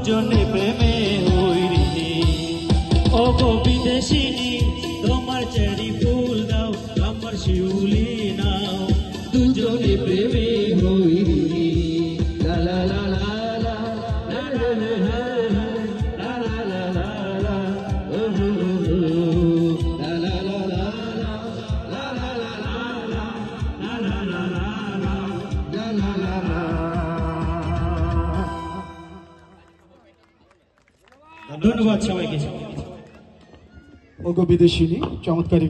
দুজনে প্রেমে হইনি। ও গো বিদেশিনী তোমার চেরি ফুল দাও, আমার শিউলি নাও, দুজনে প্রেমে হইনি। লা লা লা লা লা লা লা লা লা লা লা লা লা ও হো হো লা লা লা লা লা লা লা লা লা লা লা লা লা লা। ধন্যবাদ সবাইকে। ওগো বিদেশিনী চমৎকার একটি